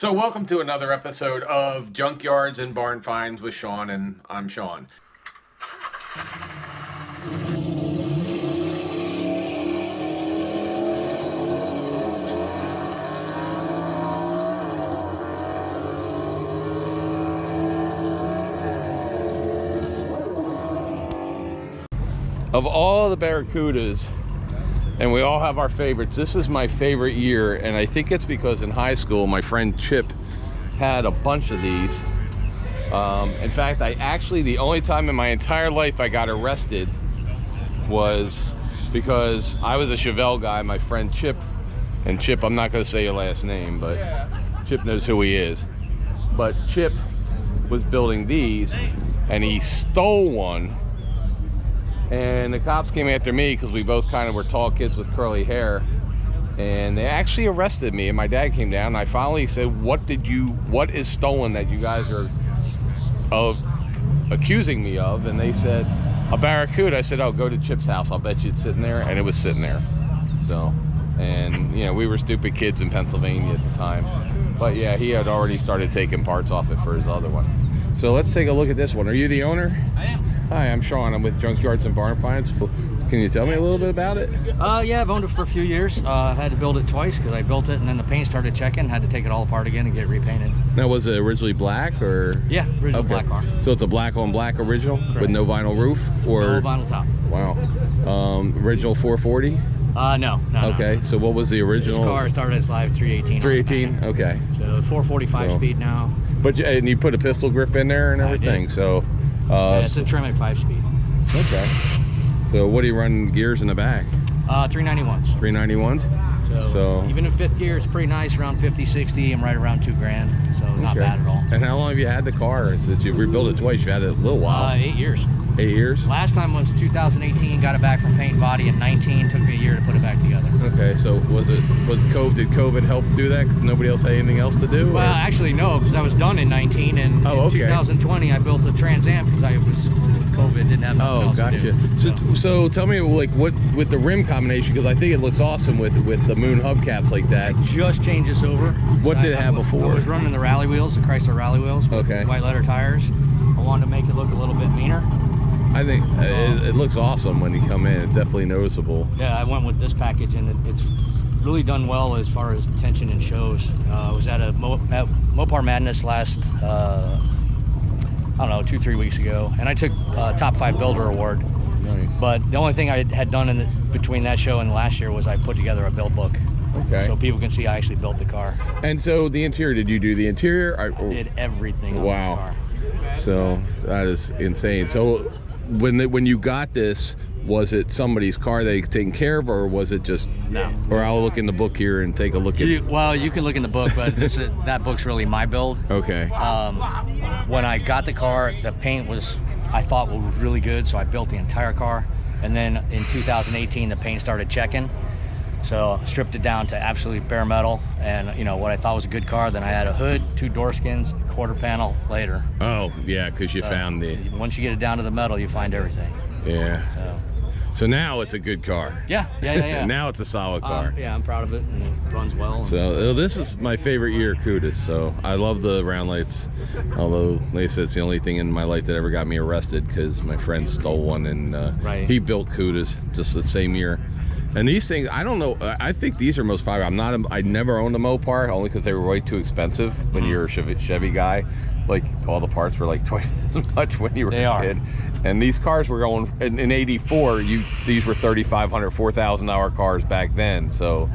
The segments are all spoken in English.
So welcome to another episode of Junkyards and Barn Finds with Sean, and I'm Sean. Of all the Barracudas, and we all have our favorites, this is my favorite year, and I think it's because in high school my friend Chip had a bunch of these. In fact, the only time in my entire life I got arrested was because I was a Chevelle guy. My friend Chip, and Chip, I'm not going to say your last name, but Chip knows who he is. But Chip was building these, and he stole one. And the cops came after me because we both kind of were tall kids with curly hair, and they actually arrested me. And my dad came down, and I finally said, what is stolen that you guys are accusing me of? And they said, a Barracuda. I said, oh, go to Chip's house, I'll bet you it's sitting there. And it was sitting there. So, and you know, we were stupid kids in Pennsylvania at the time, but yeah, he had already started taking parts off it for his other one. So let's take a look at this one. Are you the owner? I am. Hi, I'm Sean. I'm with Junkyards and Barn Finds. Can you tell me a little bit about it? Yeah, I've owned it for a few years. I had to build it twice because I built it and then the paint started checking. Had to take it all apart again and get it repainted. Now, was it originally black or? Yeah, original black car. So it's a black on black original? Correct. With no vinyl roof? Or? No vinyl top. Wow. Original 440? No. Okay, no. So what was the original? This car started as live 318. 318, okay. So 445 speed now. But and you put a pistol grip in there and everything, so. Yeah, it's a trim at 5-speed. Okay. So what do you run gears in the back? 391s. 391s? So even in fifth gear, it's pretty nice, around 50, 60. I'm right around $2,000, so not bad at all. And how long have you had the car? Since you rebuilt it twice, you had it a little while. 8 years. 8 years? Last time was 2018, got it back from paint and body in 19, took me a year to put it back together. Okay, so did COVID help do that? 'Cause nobody else had anything else to do? Well, actually no, because I was done in 19, and in 2020 I built a Trans Am because I was COVID, didn't have nothing else to do. So tell me, like, what with the rim combination, because I think it looks awesome with the moon hubcaps like that. I just changed this over. What did it have before? I was running the rally wheels, the Chrysler rally wheels with white leather tires. I wanted to make it look a little bit meaner. I think it looks awesome when you come in. It's definitely noticeable. Yeah, I went with this package, and it's really done well as far as attention and shows. I was at a Mopar Madness last, I don't know, 2-3 weeks ago, and I took top 5 builder award. Nice. But the only thing I had done between that show and last year was I put together a build book. Okay. So people can see I actually built the car. And so the interior, did you do the interior? I did everything on this car. So that is insane. So when you got this, was it somebody's car they taken care of, or was it just? No. Or I'll look in the book here and take a look at. Well, you can look in the book, but that book's really my build. Okay. When I got the car, the paint I thought was really good, so I built the entire car. And then in 2018, the paint started checking, so I stripped it down to absolutely bare metal. And you know what I thought was a good car. Then I had a hood, 2 door skins, quarter panel later. Oh yeah, because you found the. Once you get it down to the metal, you find everything. Yeah. So now it's a good car. Yeah. Now it's a solid car. Yeah, I'm proud of it, and it runs well. So this is my favorite year Cudas. So I love the round lights. Although, like I said, it's the only thing in my life that ever got me arrested because my friend stole one, and he built Cudas just the same year. And these things, I don't know. I think these are most popular. I never owned a Mopar, only because they were way too expensive when you're a Chevy guy. Like all the parts were like twice as much when you were a kid. And these cars were going in '84. These were $3,500, $4,000 cars back then. So,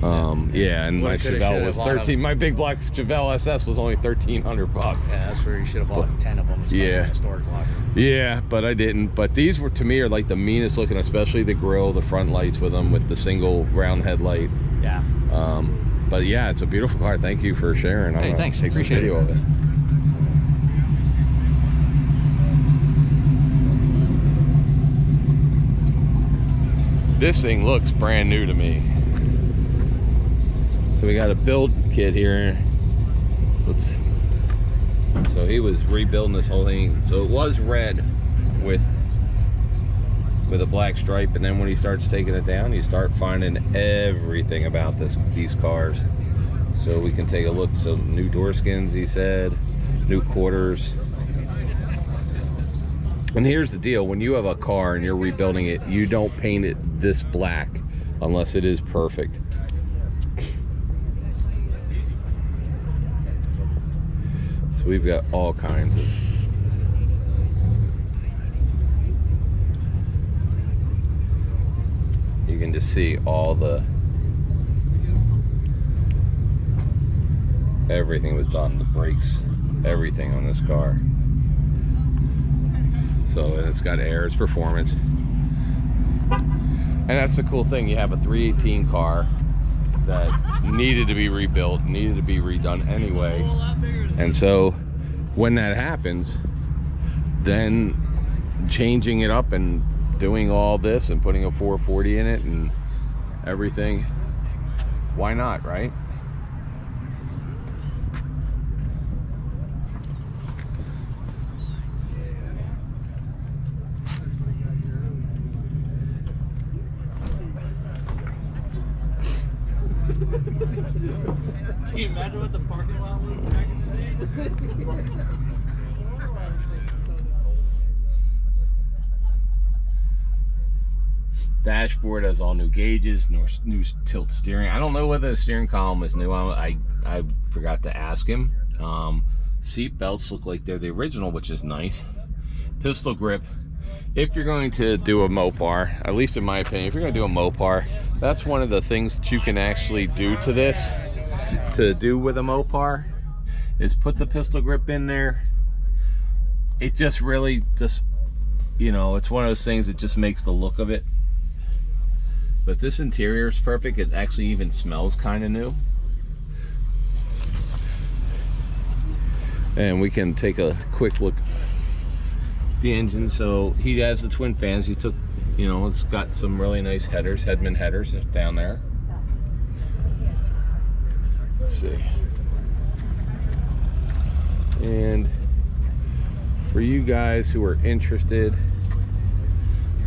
yeah. And my Chevelle was 13. My big black Chevelle SS was only $1,300 bucks. Yeah, that's where you should have bought 10 of them. In the storage locker. Yeah, but I didn't. But these were, to me, are like the meanest looking, especially the grill, the front lights with them, with the single round headlight. Yeah. But yeah, it's a beautiful car. Thank you for sharing. Hey, thanks. Appreciate it. Of it. This thing looks brand new to me. So we got a build kit here. So he was rebuilding this whole thing. So it was red with a black stripe, and then when he starts taking it down, you start finding everything about these cars. So we can take a look. So new door skins, he said, new quarters. And here's the deal, when you have a car and you're rebuilding it, you don't paint it this black unless it is perfect. So we've got all kinds of you can just see all the everything was done, the brakes, everything on this car. So, and it's got air, it's performance. And that's the cool thing, you have a 318 car that needed to be rebuilt, needed to be redone anyway. And so when that happens, then changing it up and doing all this and putting a 440 in it and everything, why not, right? Can you imagine what the parking lot was back in the day? Dashboard has all new gauges, new tilt steering. I don't know whether the steering column is new. I forgot to ask him. Seat belts look like they're the original, which is nice. Pistol grip. If you're going to do a Mopar, at least in my opinion, if you're going to do a Mopar, that's one of the things that you can actually do to this, to do with a Mopar, is put the pistol grip in there. It just really just, you know, it's one of those things that just makes the look of it. But this interior is perfect. It actually even smells kind of new. And we can take a quick look at the engine. So he has the twin fans. He took, you know, it's got some really nice headers, Hedman headers down there. Let's see. And for you guys who are interested,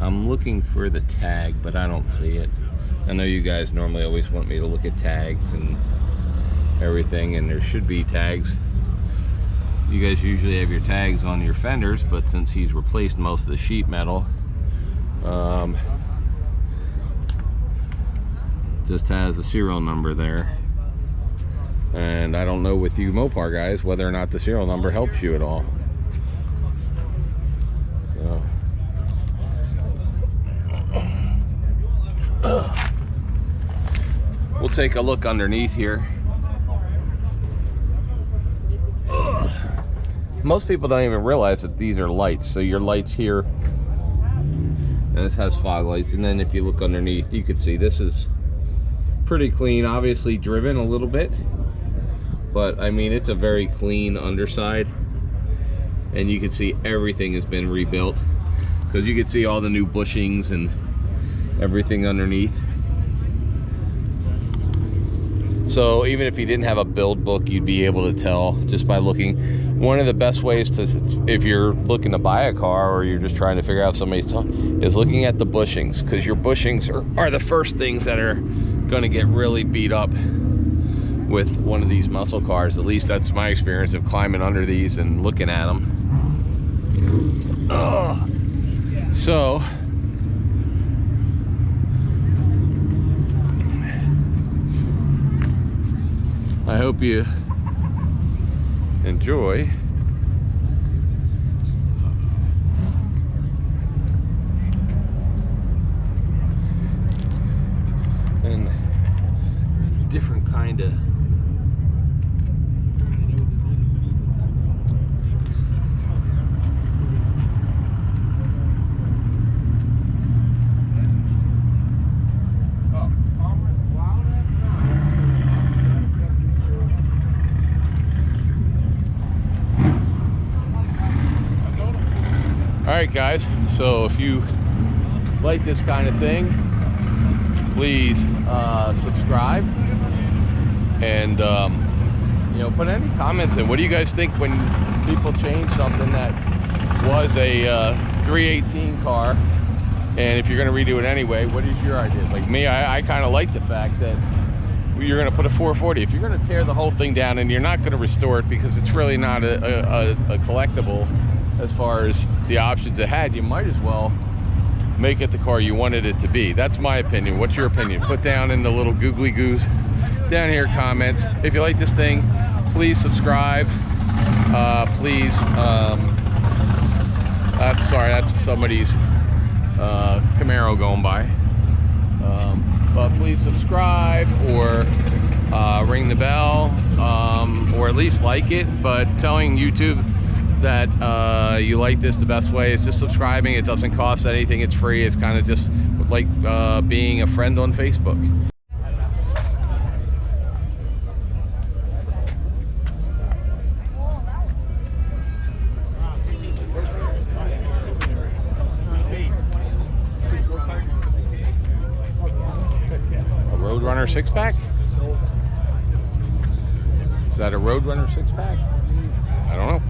I'm looking for the tag, but I don't see it. I know you guys normally always want me to look at tags and everything, and there should be tags. You guys usually have your tags on your fenders, but since he's replaced most of the sheet metal, just has a serial number there. And I don't know with you Mopar guys whether or not the serial number helps you at all. So we'll take a look underneath here. Most people don't even realize that these are lights. So your lights here, and this has fog lights, and then if you look underneath, you can see this is pretty clean. Obviously driven a little bit, but I mean, it's a very clean underside, and you can see everything has been rebuilt, because you can see all the new bushings and everything underneath. So even if you didn't have a build book, you'd be able to tell just by looking. One of the best ways to, if you're looking to buy a car or you're just trying to figure out if somebody's talking, is looking at the bushings, because your bushings are the first things that are going to get really beat up with one of these muscle cars. At least that's my experience of climbing under these and looking at them. So I hope you enjoy. And it's a different kind of Alright guys, so if you like this kind of thing, please subscribe and you know, put any comments in. What do you guys think when people change something that was a 318 car, and if you're going to redo it anyway, what is your ideas? Like me, I kind of like the fact that you're going to put a 440. If you're going to tear the whole thing down and you're not going to restore it because it's really not a collectible as far as the options it had, you might as well make it the car you wanted it to be. That's my opinion. What's your opinion? Put down in the little googly goos down here comments. If you like this thing, please subscribe. Please, that's somebody's Camaro going by. But please subscribe or ring the bell, or at least like it. But telling YouTube that you like this, the best way is just subscribing. It doesn't cost anything, it's free. It's kind of just like being a friend on Facebook. A Roadrunner 6-pack? Is that a Roadrunner 6-pack? I don't know.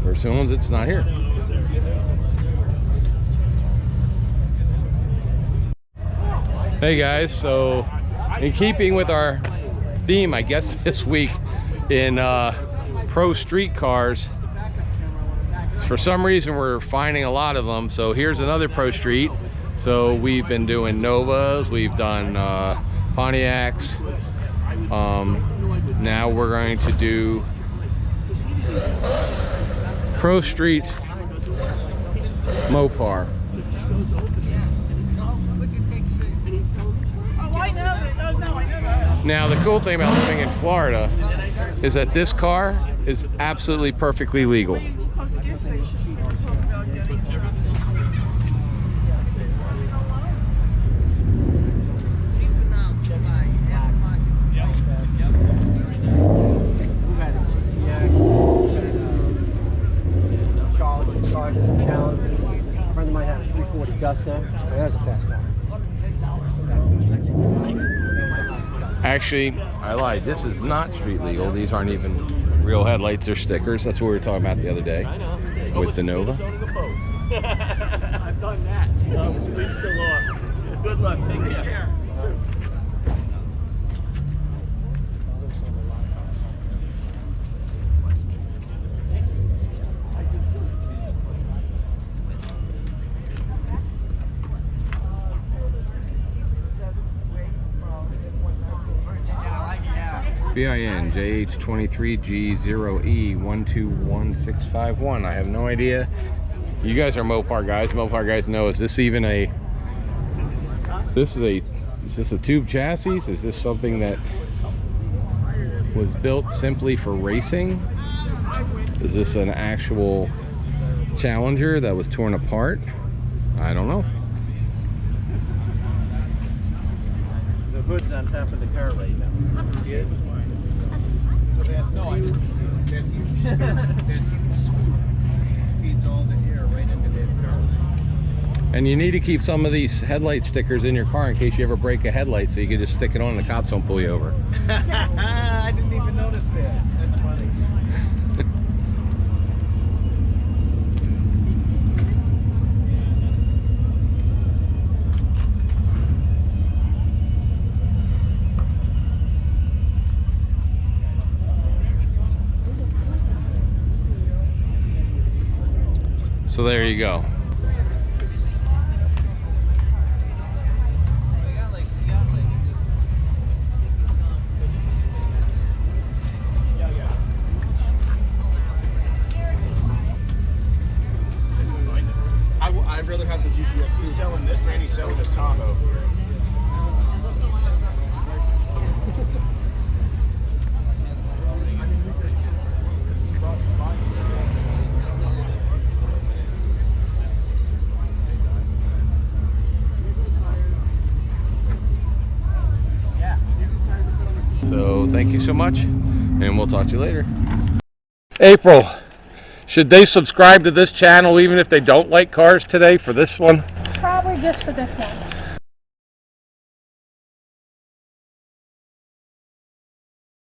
For someone's, it's not here. Hey guys, so in keeping with our theme, I guess this week in pro street cars, for some reason we're finding a lot of them. So here's another pro street. So we've been doing Novas, we've done Pontiacs. Now we're going to do Pro Street Mopar. Oh, I know that. Oh, no, I know that. Now the cool thing about living in Florida is that this car is absolutely perfectly legal. Close to the gas station. They were talking about getting A friend of mine had a 340 Gusto. That was a fast car. Actually, I lied. This is not street legal. These aren't even real headlights or stickers. That's what we were talking about the other day with the Nova. I've done that. We still are. Good luck. Take care. VIN JH23G0E121651. I have no idea. You guys are Mopar guys. Mopar guys know. Is this even a? Is this a tube chassis? Is this something that was built simply for racing? Is this an actual Challenger that was torn apart? I don't know. The hood's on top of the car right now. Yeah. So that huge scoop feeds all the air right into that car. And you need to keep some of these headlight stickers in your car in case you ever break a headlight, so you can just stick it on and the cops won't pull you over. I didn't even notice that. That's funny. So there you go. I'd rather have the GTS. He's selling this and he's selling the Tahoe. So thank you so much, and we'll talk to you later. April, should they subscribe to this channel even if they don't like cars today for this one? Probably just for this one.